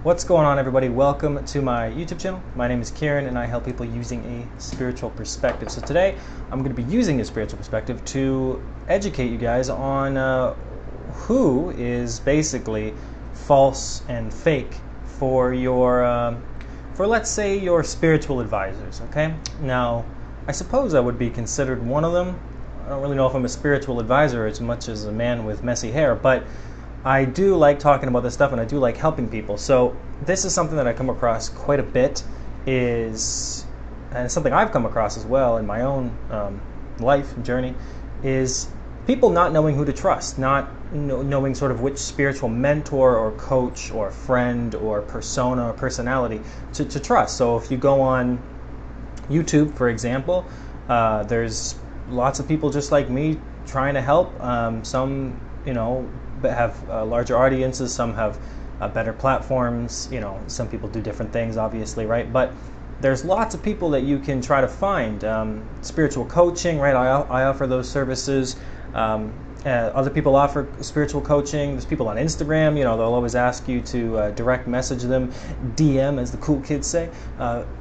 What's going on, everybody? Welcome to my YouTube channel. My name is Kieran and I help people using a spiritual perspective. So today I'm going to be using a spiritual perspective to educate you guys on who is basically false and fake for let's say your spiritual advisors, okay? Now, I suppose I would be considered one of them. I don't really know if I'm a spiritual advisor as much as a man with messy hair, but I do like talking about this stuff and I do like helping people. So this is something that I come across quite a bit, and something I've come across as well in my own life journey, is people not knowing who to trust, not knowing sort of which spiritual mentor or coach or friend or persona or personality to trust. So if you go on YouTube, for example, there's lots of people just like me trying to help. Some, have larger audiences, some have better platforms, some people do different things, obviously, right? But there's lots of people that you can try to find. Spiritual coaching, right? I offer those services. Other people offer spiritual coaching. There's people on Instagram, they'll always ask you to direct message them, DM as the cool kids say,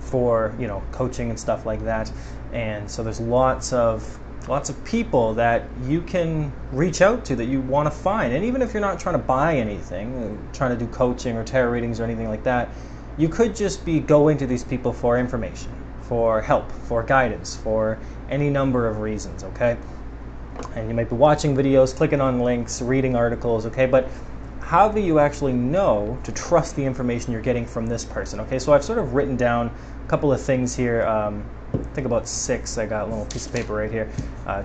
for, coaching and stuff like that. And so there's lots of people that you can reach out to that you want to find. And even if you're not trying to buy anything, trying to do coaching or tarot readings or anything like that, you could just be going to these people for information, for help, for guidance, for any number of reasons, okay? And you might be watching videos, clicking on links, reading articles, okay? But how do you actually know to trust the information you're getting from this person, okay? So I've sort of written down a couple of things here. I think about 6. I got a little piece of paper right here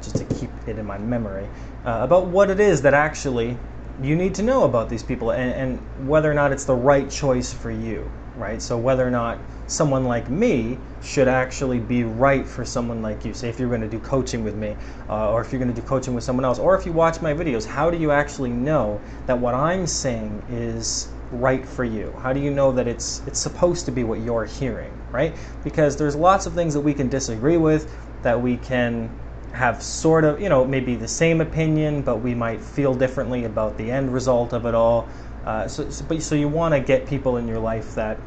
just to keep it in my memory about what it is that actually you need to know about these people and whether or not it's the right choice for you, right? So whether or not someone like me should actually be right for someone like you. Say if you're going to do coaching with me, or if you're going to do coaching with someone else, or if you watch my videos, how do you actually know that what I'm saying is right for you? How do you know that it's supposed to be what you're hearing, right? Because there's lots of things that we can disagree with, that we can have sort of, maybe the same opinion, but we might feel differently about the end result of it all. So you want to get people in your life that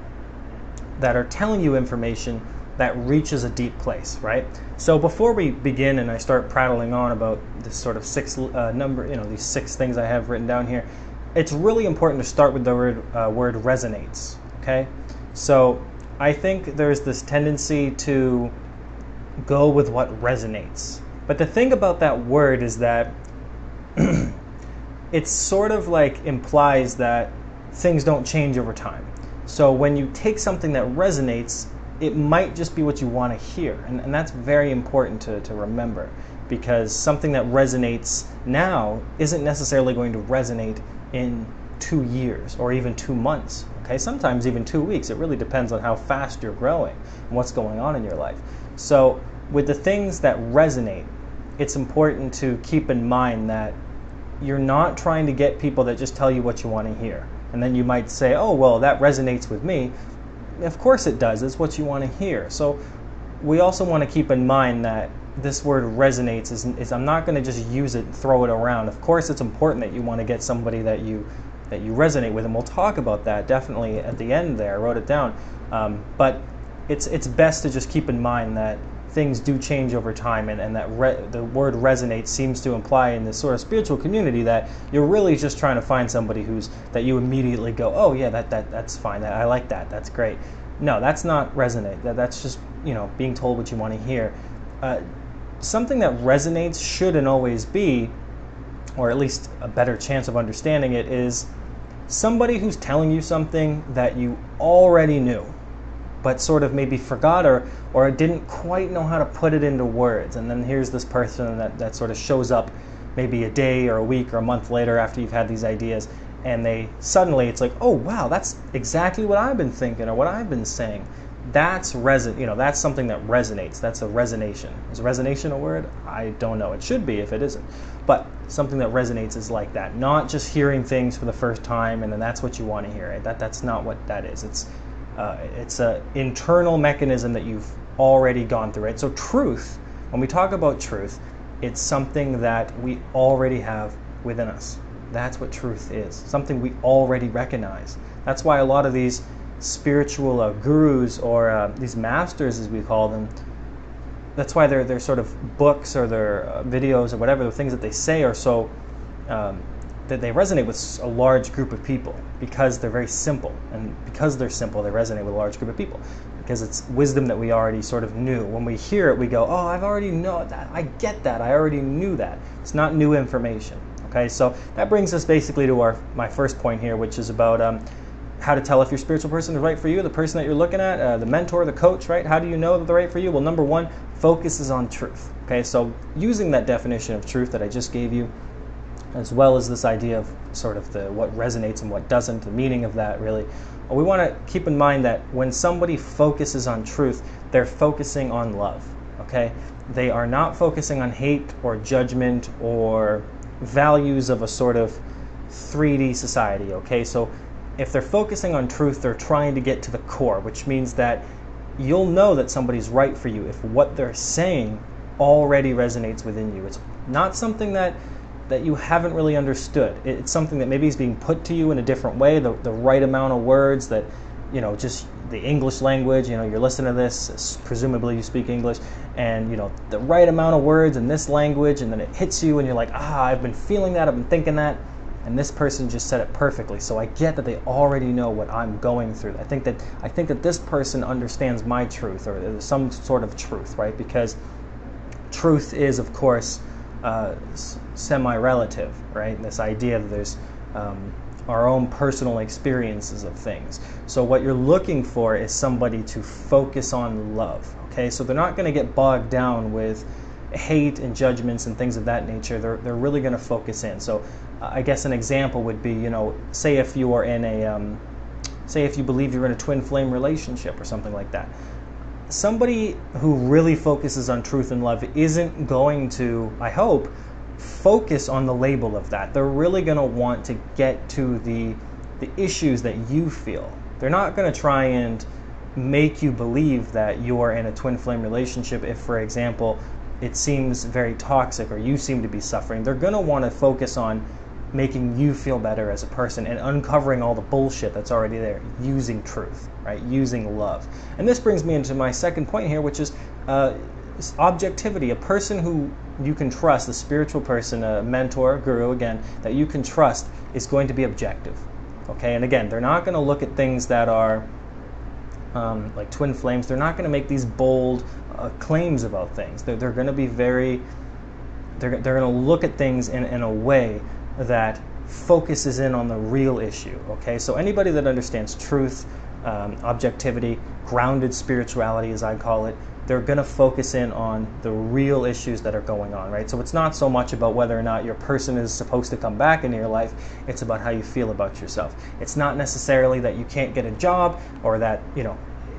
are telling you information that reaches a deep place, right? So before we begin and I start prattling on about this sort of 6 these 6 things I have written down here, it's really important to start with the word resonates, okay? So I think there's this tendency to go with what resonates. But the thing about that word is that it sort of like implies that things don't change over time. So when you take something that resonates, it might just be what you want to hear. And that's very important to remember, because something that resonates now isn't necessarily going to resonate in 2 years or even 2 months, okay? Sometimes even 2 weeks. It really depends on how fast you're growing and what's going on in your life. So with the things that resonate, it's important to keep in mind that you're not trying to get people that just tell you what you want to hear. And then you might say, oh, well, that resonates with me. Of course it does. It's what you want to hear. So we also want to keep in mind that this word resonates is I'm not going to just use it and throw it around. Of course it's important that you want to get somebody that you resonate with, and we'll talk about that definitely at the end there. I wrote it down. But it's best to just keep in mind that things do change over time, and that the word resonate seems to imply in this sort of spiritual community that you're really just trying to find somebody that you immediately go, oh yeah, that's fine, I like that, that's great. No, that's not resonate. That's just being told what you want to hear. Something that resonates should and always be, or at least a better chance of understanding it, is somebody who's telling you something that you already knew, but sort of maybe forgot or didn't quite know how to put it into words. And then here's this person that sort of shows up maybe a day or a week or a month later after you've had these ideas, and it's like, oh wow, that's exactly what I've been thinking or what I've been saying. That's that's something that resonates. That's a resonation. Is resonation a word? I don't know. It should be if it isn't. But something that resonates is like that. Not just hearing things for the first time and then that's what you want to hear. Right? That's not what that is. It's an internal mechanism that you've already gone through, right? So truth, when we talk about truth, it's something that we already have within us. That's what truth is, something we already recognize. That's why a lot of these spiritual gurus, or these masters as we call them, that's why their sort of books or their videos or whatever, the things that they say are so that they resonate with a large group of people, because they're very simple, and because they're simple they resonate with a large group of people, because it's wisdom that we already sort of knew. When we hear it we go, oh, I've already know that, I get that, I already knew that. It's not new information. Okay, so that brings us basically to my first point here, which is about how to tell if your spiritual person is right for you, the person that you're looking at, the mentor, the coach, right? How do you know that they're right for you? Well, number one, focus is on truth. Okay, so using that definition of truth that I just gave you, as well as this idea of sort of what resonates and what doesn't, the meaning of that really, we want to keep in mind that when somebody focuses on truth, they're focusing on love. Okay, they are not focusing on hate or judgment or values of a sort of 3D society. Okay, so if they're focusing on truth, they're trying to get to the core, which means that you'll know that somebody's right for you if what they're saying already resonates within you. It's not something that you haven't really understood. It's something that maybe is being put to you in a different way, the right amount of words, that, you know, just the English language, you know, you're listening to this, presumably you speak English, and, you know, the right amount of words in this language, and then it hits you and you're like, I've been feeling that, I've been thinking that, and this person just said it perfectly. So I get that they already know what I'm going through. I think that this person understands my truth, or some sort of truth, right? Because truth is, of course, semi-relative, right? This idea that there's our own personal experiences of things. So what you're looking for is somebody to focus on love. Okay, so they're not going to get bogged down with hate and judgments and things of that nature. They're really going to focus in. So I guess an example would be, you know, say if you are in a say if you believe you're in a twin flame relationship or something like that. Somebody who really focuses on truth and love isn't going to, I hope, focus on the label of that. They're really going to want to get to the issues that you feel. They're not going to try and make you believe that you are in a twin flame relationship if, for example, it seems very toxic or you seem to be suffering. They're going to want to focus on making you feel better as a person and uncovering all the bullshit that's already there, using truth, right? Using love. And this brings me into my second point here, which is objectivity. A person who you can trust, a spiritual person, a mentor, guru, again, that you can trust is going to be objective. Okay, and again, they're not going to look at things that are like twin flames. They're not going to make these bold claims about things. They're going to be very, they're going to look at things in a way that focuses in on the real issue. Okay, so anybody that understands truth, objectivity, grounded spirituality, as I call it, they're going to focus in on the real issues that are going on, right? So it's not so much about whether or not your person is supposed to come back into your life. It's about how you feel about yourself. It's not necessarily that you can't get a job, or that, you know,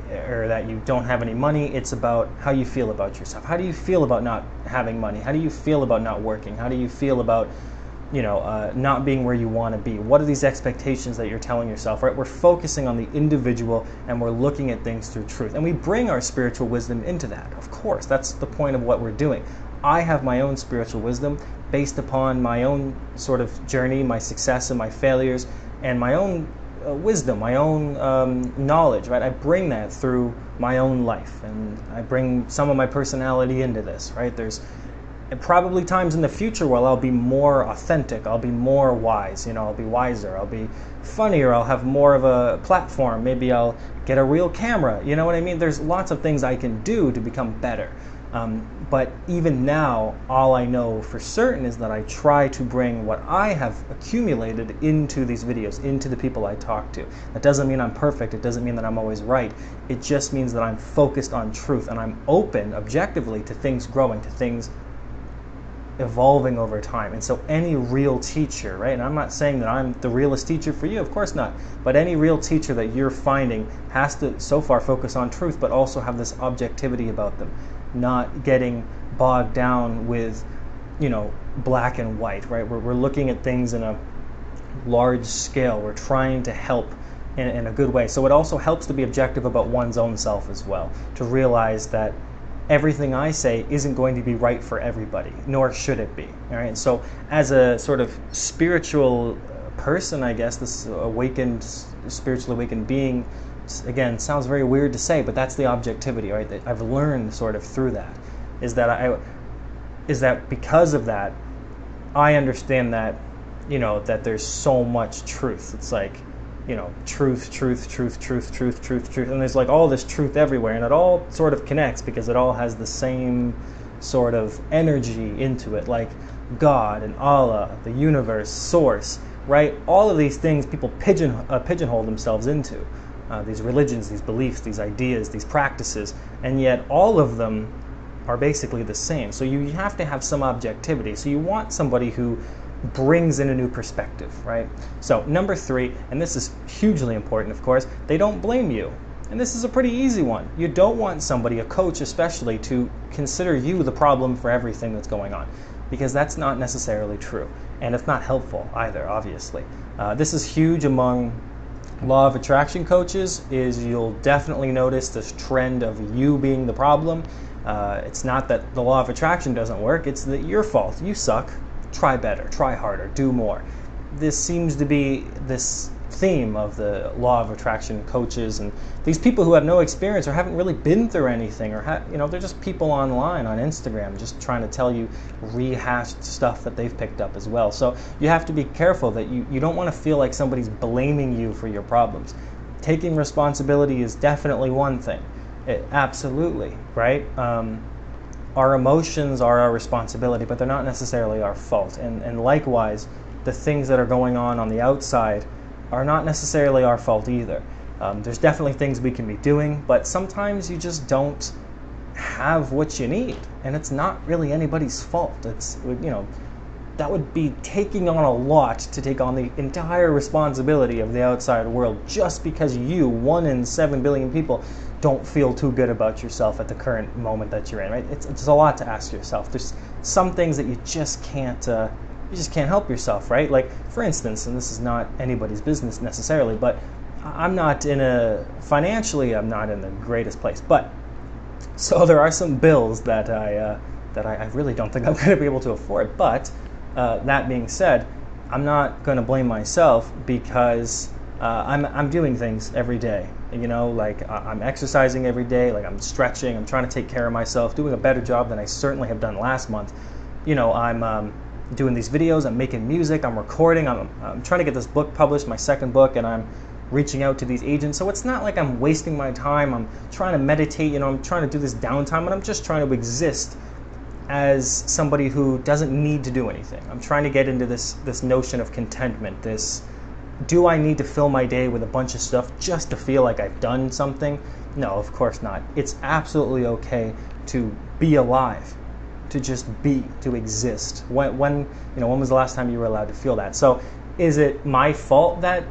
or that you don't have any money. It's about how you feel about yourself. How do you feel about not having money? How do you feel about not working? How do you feel about, you know, not being where you want to be? What are these expectations that you're telling yourself, right? We're focusing on the individual, and we're looking at things through truth. And we bring our spiritual wisdom into that. Of course, that's the point of what we're doing. I have my own spiritual wisdom based upon my own sort of journey, my success and my failures, and my own wisdom, my own knowledge, right? I bring that through my own life, and I bring some of my personality into this, right? There's probably times in the future where I'll be more authentic, I'll be more wise, you know, I'll be wiser, I'll be funnier, I'll have more of a platform, maybe I'll get a real camera, you know what I mean? There's lots of things I can do to become better. But even now, all I know for certain is that I try to bring what I have accumulated into these videos, into the people I talk to. That doesn't mean I'm perfect, it doesn't mean that I'm always right. It just means that I'm focused on truth, and I'm open, objectively, to things growing, to things evolving over time. And so any real teacher, right, and I'm not saying that I'm the realest teacher for you, of course not, but any real teacher that you're finding has to so far focus on truth, but also have this objectivity about them, not getting bogged down with, you know, black and white, right? We're looking at things in a large scale. We're trying to help in a good way. So it also helps to be objective about one's own self as well, to realize that everything I say isn't going to be right for everybody, nor should it be. All right. So as a sort of spiritual person, I guess, this awakened, spiritually awakened being, again, sounds very weird to say, but that's the objectivity, right? That I've learned sort of through that, is that because of that, I understand that, that there's so much truth. It's like, truth, and there's like all this truth everywhere, and it all sort of connects because it all has the same sort of energy into it, like God and Allah, the universe, source, right? All of these things people pigeonhole themselves into, these religions, these beliefs, these ideas, these practices, and yet all of them are basically the same. So you have to have some objectivity. So you want somebody who brings in a new perspective, right? So number 3, and this is hugely important, of course, they don't blame you. And this is a pretty easy one. You don't want somebody, a coach especially, to consider you the problem for everything that's going on, because that's not necessarily true. And it's not helpful either, obviously. This is huge among law of attraction coaches, is you'll definitely notice this trend of you being the problem. It's not that the law of attraction doesn't work, it's that your fault. You suck. Try better, try harder, do more. This seems to be this theme of the law of attraction coaches and these people who have no experience or haven't really been through anything, or they're just people online on Instagram just trying to tell you rehashed stuff that they've picked up as well. So you have to be careful that you don't want to feel like somebody's blaming you for your problems. Taking responsibility is definitely one thing. Absolutely, right? Our emotions are our responsibility, but they're not necessarily our fault. And likewise, the things that are going on the outside are not necessarily our fault either. There's definitely things we can be doing, but sometimes you just don't have what you need, and it's not really anybody's fault. It's, that would be taking on a lot to take on the entire responsibility of the outside world just because you, 1 in 7 billion people, don't feel too good about yourself at the current moment that you're in, right? It's a lot to ask yourself. There's some things that you just can't help yourself, right? Like, for instance, and this is not anybody's business necessarily, but financially, I'm not in the greatest place. But, so there are some bills that I really don't think I'm going to be able to afford. But, that being said, I'm not going to blame myself because I'm doing things every day. Like I'm exercising every day, like I'm stretching, I'm trying to take care of myself, doing a better job than I certainly have done last month. I'm doing these videos, I'm making music, I'm recording, I'm trying to get this book published, my second book, and I'm reaching out to these agents. So it's not like I'm wasting my time. I'm trying to meditate, I'm trying to do this downtime, and I'm just trying to exist as somebody who doesn't need to do anything. I'm trying to get into this notion of contentment, do I need to fill my day with a bunch of stuff just to feel like I've done something? No, of course not. It's absolutely okay to be alive, to just be, to exist. When was the last time you were allowed to feel that? So is it my fault that,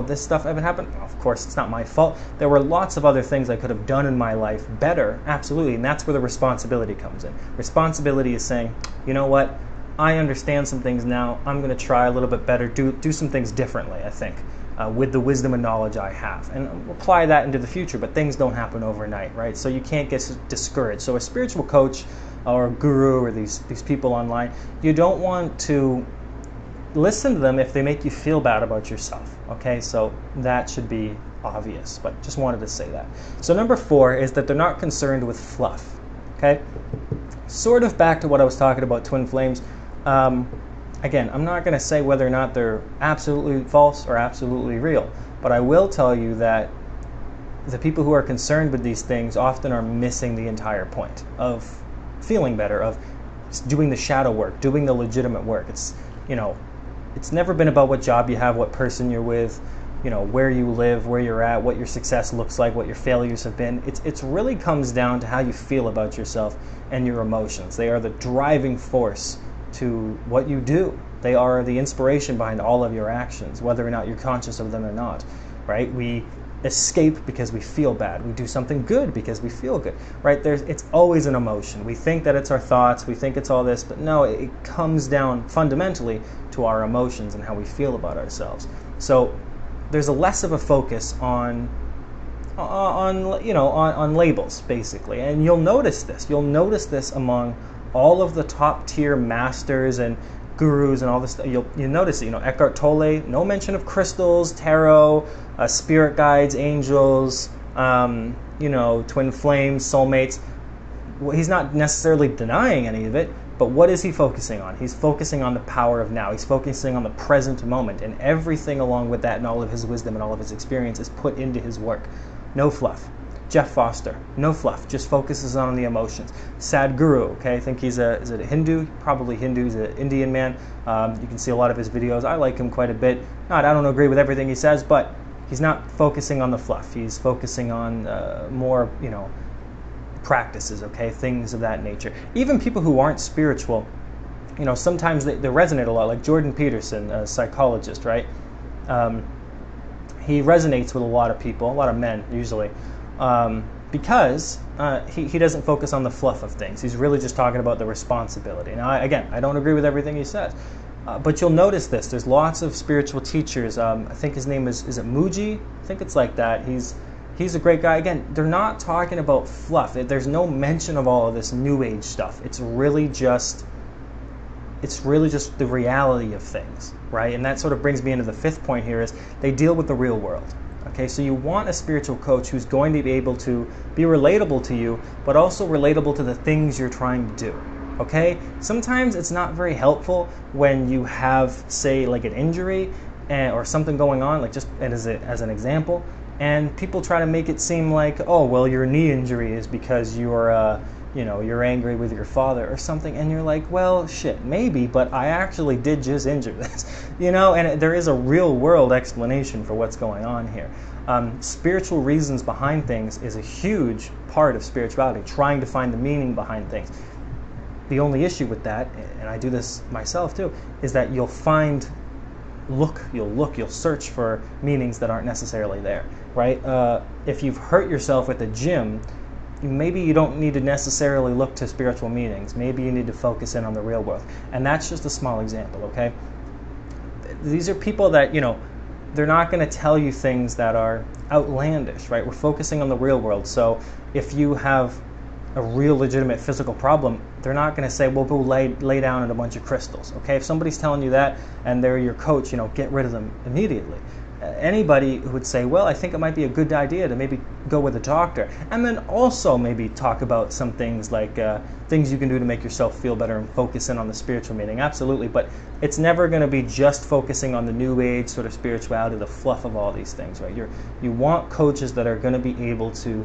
this stuff haven't happened? Of course, it's not my fault. There were lots of other things I could have done in my life better, absolutely, and that's where the responsibility comes in. Responsibility is saying, you know what? I understand some things now. I'm going to try a little bit better, do some things differently, I think, with the wisdom and knowledge I have, and apply that into the future. But things don't happen overnight, right? So you can't get discouraged. So a spiritual coach or a guru or these people online, you don't want to listen to them if they make you feel bad about yourself, okay? So that should be obvious, but just wanted to say that. So number 4 is that they're not concerned with fluff, okay? Sort of back to what I was talking about twin flames. Again, I'm not going to say whether or not they're absolutely false or absolutely real, but I will tell you that the people who are concerned with these things often are missing the entire point of feeling better, of doing the shadow work, doing the legitimate work. It's never been about what job you have, what person you're with, where you live, where you're at, what your success looks like, what your failures have been. It's really comes down to how you feel about yourself and your emotions. They are the driving force to what you do. They are the inspiration behind all of your actions, whether or not you're conscious of them or not, right? We escape because we feel bad. We do something good because we feel good, right? It's always an emotion. We think that it's our thoughts, we think it's all this, but no, it comes down fundamentally to our emotions and how we feel about ourselves. So there's a less of a focus on on labels, basically. And you'll notice this. You'll notice this among all of the top tier masters and gurus and all this stuff. You'll notice it. Eckhart Tolle, no mention of crystals, tarot, spirit guides, angels, twin flames, soulmates. Well, he's not necessarily denying any of it, but what is he focusing on? He's focusing on the power of now. He's focusing on the present moment, and everything along with that and all of his wisdom and all of his experience is put into his work. No fluff. Jeff Foster, no fluff, just focuses on the emotions. Sadhguru, okay, I think he's is it a Hindu? Probably Hindu, he's an Indian man. You can see a lot of his videos. I like him quite a bit. I don't agree with everything he says, but he's not focusing on the fluff. He's focusing on more, practices, okay, things of that nature. Even people who aren't spiritual, sometimes they resonate a lot, like Jordan Peterson, a psychologist, right? He resonates with a lot of people, a lot of men usually, because he doesn't focus on the fluff of things. He's really just talking about the responsibility. Now, I don't agree with everything he says, but you'll notice this. There's lots of spiritual teachers. I think his name is it Muji? I think it's like that. He's a great guy. Again, they're not talking about fluff. There's no mention of all of this new age stuff. It's really just the reality of things, right? And that sort of brings me into the fifth point here is they deal with the real world. Okay, so you want a spiritual coach who's going to be able to be relatable to you, but also relatable to the things you're trying to do. Okay? Sometimes it's not very helpful when you have, say, like an injury or something going on, like just as an example, and people try to make it seem like, oh, well, your knee injury is because you're angry with your father or something, and you're like, well, shit, maybe, but I actually did just injure this, and there is a real world explanation for what's going on here. Spiritual reasons behind things is a huge part of spirituality, trying to find the meaning behind things. The only issue with that, and I do this myself too, is that you'll search for meanings that aren't necessarily there, right? If you've hurt yourself at the gym, maybe you don't need to necessarily look to spiritual meanings. Maybe you need to focus in on the real world. And that's just a small example, okay? These are people that, they're not going to tell you things that are outlandish, right? We're focusing on the real world. So if you have a real legitimate physical problem, they're not going to say, well, go lay down in a bunch of crystals, okay? If somebody's telling you that and they're your coach, get rid of them immediately. Anybody who would say, well, I think it might be a good idea to maybe go with a doctor, and then also maybe talk about some things like things you can do to make yourself feel better and focus in on the spiritual meaning, absolutely, but it's never going to be just focusing on the new age sort of spirituality, the fluff of all these things, right? You want coaches that are going to be able to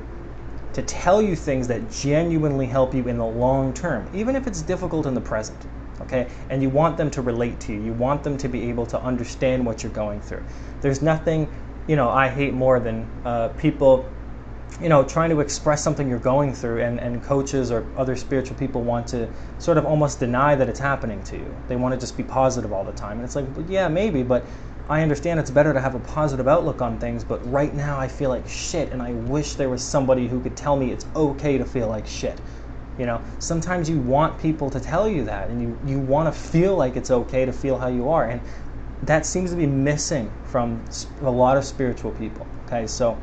tell you things that genuinely help you in the long term, even if it's difficult in the present, okay? And you want them to relate to you. You want them to be able to understand what you're going through. There's nothing, I hate more than people, trying to express something you're going through, and coaches or other spiritual people want to sort of almost deny that it's happening to you. They want to just be positive all the time. And it's like, well, yeah, maybe, but I understand it's better to have a positive outlook on things, but right now I feel like shit, and I wish there was somebody who could tell me it's okay to feel like shit. Sometimes you want people to tell you that, and you want to feel like it's okay to feel how you are, and that seems to be missing from a lot of spiritual people, okay? So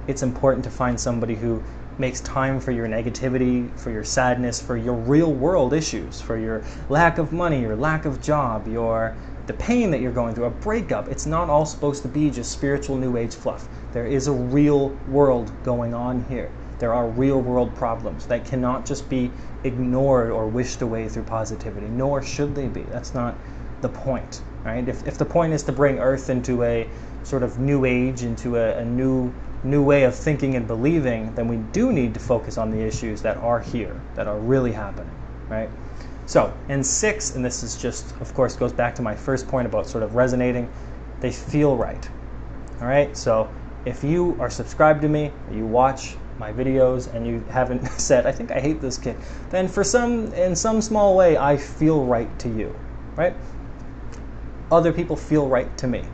it's important to find somebody who makes time for your negativity, for your sadness, for your real world issues, for your lack of money, your lack of job, the pain that you're going through, a breakup. It's not all supposed to be just spiritual new age fluff. There is a real world going on here. There are real world problems that cannot just be ignored or wished away through positivity, nor should they be. That's not the point, right? If the point is to bring Earth into a sort of new age, into a new way of thinking and believing, then we do need to focus on the issues that are here, that are really happening, right? So, and 6, and this is just, of course, goes back to my first point about sort of resonating, they feel right, all right? So if you are subscribed to me, you watch my videos, and you haven't said, I think I hate this kid, then in some small way, I feel right to you, right? Other people feel right to me.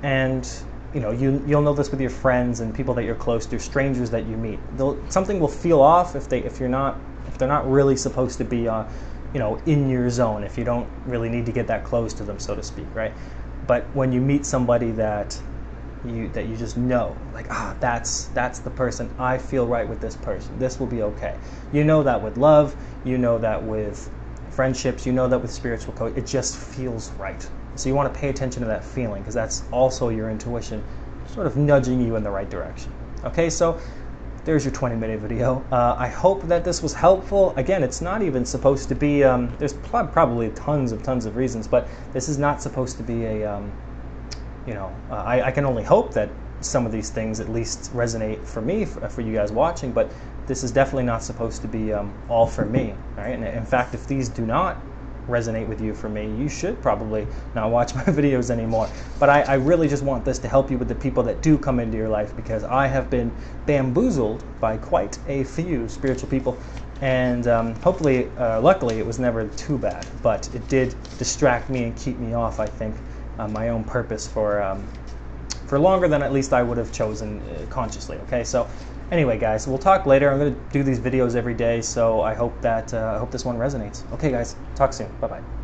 And you'll know this with your friends and people that you're close to, strangers that you meet. Something will feel off if they're not really supposed to be in your zone, if you don't really need to get that close to them, so to speak, right? But when you meet somebody that you just know, like, that's the person. I feel right with this person. This will be okay. You know that with love, you know that with friendships, you know that with spiritual coach. It just feels right. So you want to pay attention to that feeling, because that's also your intuition sort of nudging you in the right direction. Okay, so there's your 20-minute video. I hope that this was helpful. Again, it's not even supposed to be, there's probably tons of reasons, but this is not supposed to be a, I can only hope that some of these things at least resonate for me, for you guys watching, but this is definitely not supposed to be all for me, right? And in fact, if these do not resonate with you for me, you should probably not watch my videos anymore. But I really just want this to help you with the people that do come into your life, because I have been bamboozled by quite a few spiritual people, and hopefully, luckily, it was never too bad, but it did distract me and keep me off, I think, my own purpose for longer than at least I would have chosen consciously. Okay, so anyway, guys, we'll talk later. I'm going to do these videos every day, so I hope that I hope this one resonates. Okay, guys, talk soon. Bye-bye.